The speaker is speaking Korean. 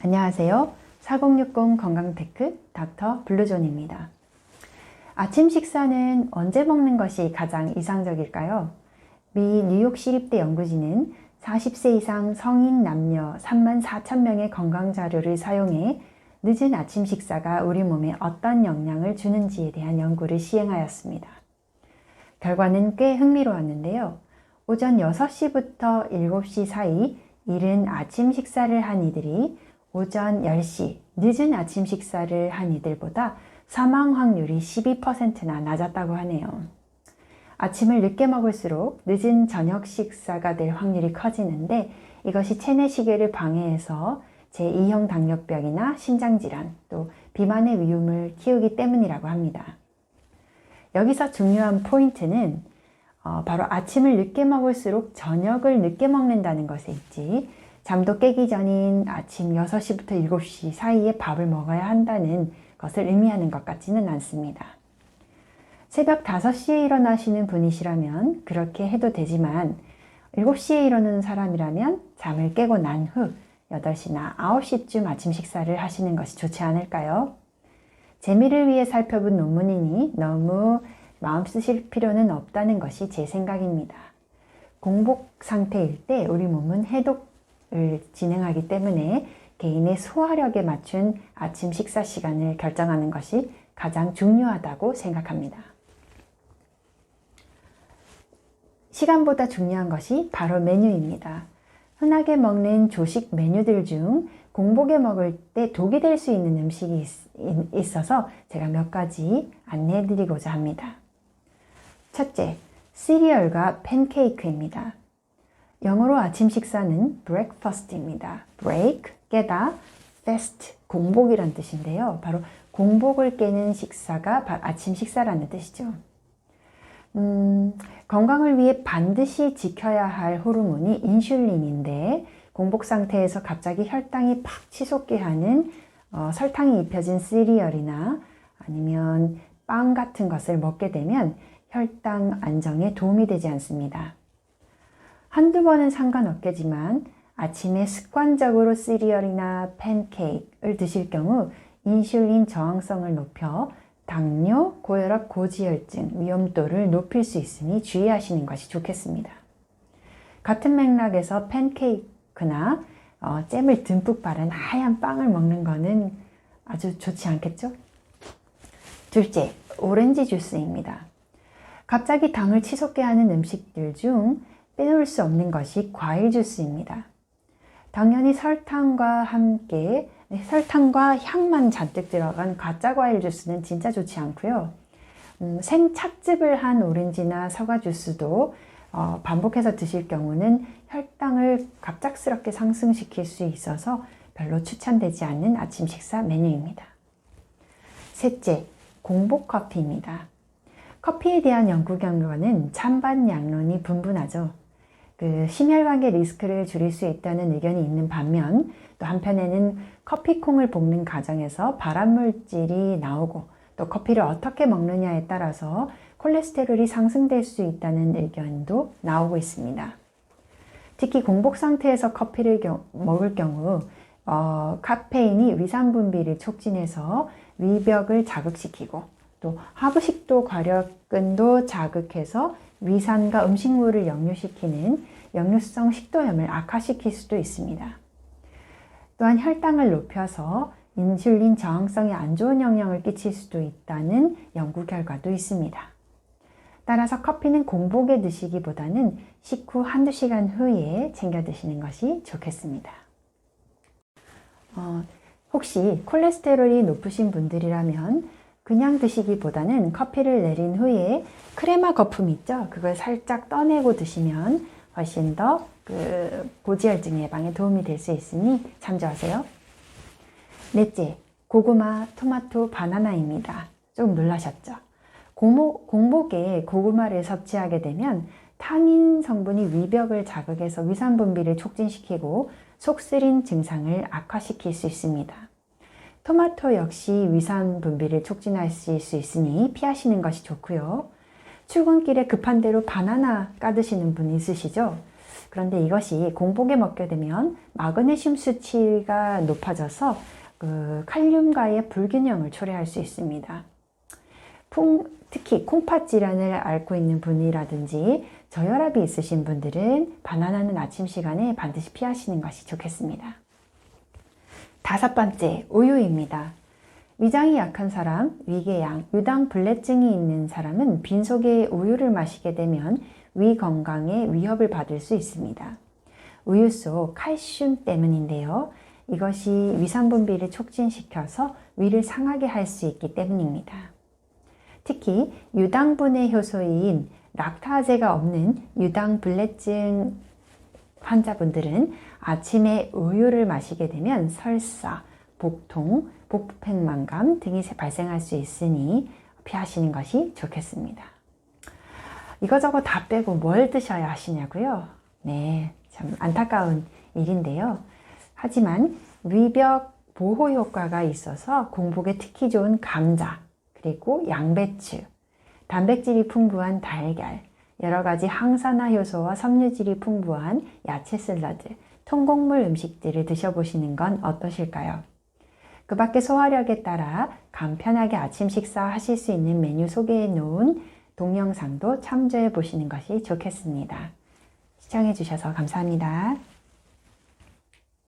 안녕하세요. 4060 건강테크 닥터 블루존입니다. 아침 식사는 언제 먹는 것이 가장 이상적일까요? 미 뉴욕시립대 연구진은 40세 이상 성인 남녀 34,000명의 건강 자료를 사용해 늦은 아침 식사가 우리 몸에 어떤 영향을 주는지에 대한 연구를 시행하였습니다. 결과는 꽤 흥미로웠는데요. 오전 6시부터 7시 사이 이른 아침 식사를 한 이들이 오전 10시 늦은 아침 식사를 한 이들보다 사망 확률이 12%나 낮았다고 하네요. 아침을 늦게 먹을수록 늦은 저녁 식사가 될 확률이 커지는데 이것이 체내 시계를 방해해서 제2형 당뇨병이나 심장질환, 또 비만의 위험을 키우기 때문이라고 합니다. 여기서 중요한 포인트는 바로 아침을 늦게 먹을수록 저녁을 늦게 먹는다는 것에 있지, 잠도 깨기 전인 아침 6시부터 7시 사이에 밥을 먹어야 한다는 것을 의미하는 것 같지는 않습니다. 새벽 5시에 일어나시는 분이시라면 그렇게 해도 되지만 7시에 일어나는 사람이라면 잠을 깨고 난 후 8시나 9시쯤 아침 식사를 하시는 것이 좋지 않을까요? 재미를 위해 살펴본 논문이니 너무 마음 쓰실 필요는 없다는 것이 제 생각입니다. 공복 상태일 때 우리 몸은 해독을 진행하기 때문에 개인의 소화력에 맞춘 아침 식사 시간을 결정하는 것이 가장 중요하다고 생각합니다. 시간보다 중요한 것이 바로 메뉴입니다. 흔하게 먹는 조식 메뉴들 중 공복에 먹을 때 독이 될 수 있는 음식이 있어서 제가 몇 가지 안내해 드리고자 합니다. 첫째, 시리얼과 팬케이크입니다. 영어로 아침 식사는 breakfast입니다. break, 깨다, fast, 공복이란 뜻인데요. 바로 공복을 깨는 식사가 아침 식사라는 뜻이죠. 건강을 위해 반드시 지켜야 할 호르몬이 인슐린인데 공복 상태에서 갑자기 혈당이 팍 치솟게 하는 설탕이 입혀진 시리얼이나 아니면 빵 같은 것을 먹게 되면 혈당 안정에 도움이 되지 않습니다. 한두 번은 상관없겠지만 아침에 습관적으로 시리얼이나 팬케이크를 드실 경우 인슐린 저항성을 높여 당뇨, 고혈압, 고지혈증 위험도를 높일 수 있으니 주의하시는 것이 좋겠습니다. 같은 맥락에서 팬케이크나 잼을 듬뿍 바른 하얀 빵을 먹는 것은 아주 좋지 않겠죠? 둘째, 오렌지 주스입니다. 갑자기 당을 치솟게 하는 음식들 중 빼놓을 수 없는 것이 과일 주스입니다. 당연히 설탕과 향만 잔뜩 들어간 가짜 과일 주스는 진짜 좋지 않고요. 생착즙을 한 오렌지나 사과 주스도 반복해서 드실 경우는 혈당을 갑작스럽게 상승시킬 수 있어서 별로 추천되지 않는 아침 식사 메뉴입니다. 셋째, 공복 커피입니다. 커피에 대한 연구 결과는 찬반 양론이 분분하죠. 심혈관계 리스크를 줄일 수 있다는 의견이 있는 반면 또 한편에는 커피콩을 볶는 과정에서 발암물질이 나오고 또 커피를 어떻게 먹느냐에 따라서 콜레스테롤이 상승될 수 있다는 의견도 나오고 있습니다. 특히 공복 상태에서 커피를 먹을 경우 카페인이 위산 분비를 촉진해서 위벽을 자극시키고 또 하부식도 과력근도 자극해서 위산과 음식물을 역류시키는 역류성 식도염을 악화시킬 수도 있습니다. 또한 혈당을 높여서 인슐린 저항성에 안 좋은 영향을 끼칠 수도 있다는 연구 결과도 있습니다. 따라서 커피는 공복에 드시기보다는 식후 한두 시간 후에 챙겨 드시는 것이 좋겠습니다. 혹시 콜레스테롤이 높으신 분들이라면 그냥 드시기보다는 커피를 내린 후에 크레마 거품 있죠? 그걸 살짝 떠내고 드시면 훨씬 더 고지혈증 예방에 도움이 될 수 있으니 참조하세요. 넷째, 고구마, 토마토, 바나나입니다. 좀 놀라셨죠? 공복에 고구마를 섭취하게 되면 타닌 성분이 위벽을 자극해서 위산 분비를 촉진시키고 속쓰림 증상을 악화시킬 수 있습니다. 토마토 역시 위산 분비를 촉진하실 수 있으니 피하시는 것이 좋고요. 출근길에 급한 대로 바나나 까드시는 분 있으시죠? 그런데 이것이 공복에 먹게 되면 마그네슘 수치가 높아져서 칼륨과의 불균형을 초래할 수 있습니다. 특히 콩팥 질환을 앓고 있는 분이라든지 저혈압이 있으신 분들은 바나나는 아침 시간에 반드시 피하시는 것이 좋겠습니다. 5번째, 우유입니다. 위장이 약한 사람, 위궤양, 유당불내증이 있는 사람은 빈속에 우유를 마시게 되면 위 건강에 위협을 받을 수 있습니다. 우유 속 칼슘 때문인데요. 이것이 위산 분비를 촉진시켜서 위를 상하게 할 수 있기 때문입니다. 특히 유당분해 효소인 락타제가 없는 유당불내증 환자분들은 아침에 우유를 마시게 되면 설사, 복통, 복부팽만감 등이 발생할 수 있으니 피하시는 것이 좋겠습니다. 이거저거 다 빼고 뭘 드셔야 하시냐고요? 네, 참 안타까운 일인데요. 하지만 위벽 보호 효과가 있어서 공복에 특히 좋은 감자, 그리고 양배추, 단백질이 풍부한 달걀, 여러 가지 항산화 효소와 섬유질이 풍부한 야채 샐러드, 통곡물 음식들을 드셔보시는 건 어떠실까요? 그 밖에 소화력에 따라 간편하게 아침 식사하실 수 있는 메뉴 소개해 놓은 동영상도 참조해 보시는 것이 좋겠습니다. 시청해 주셔서 감사합니다.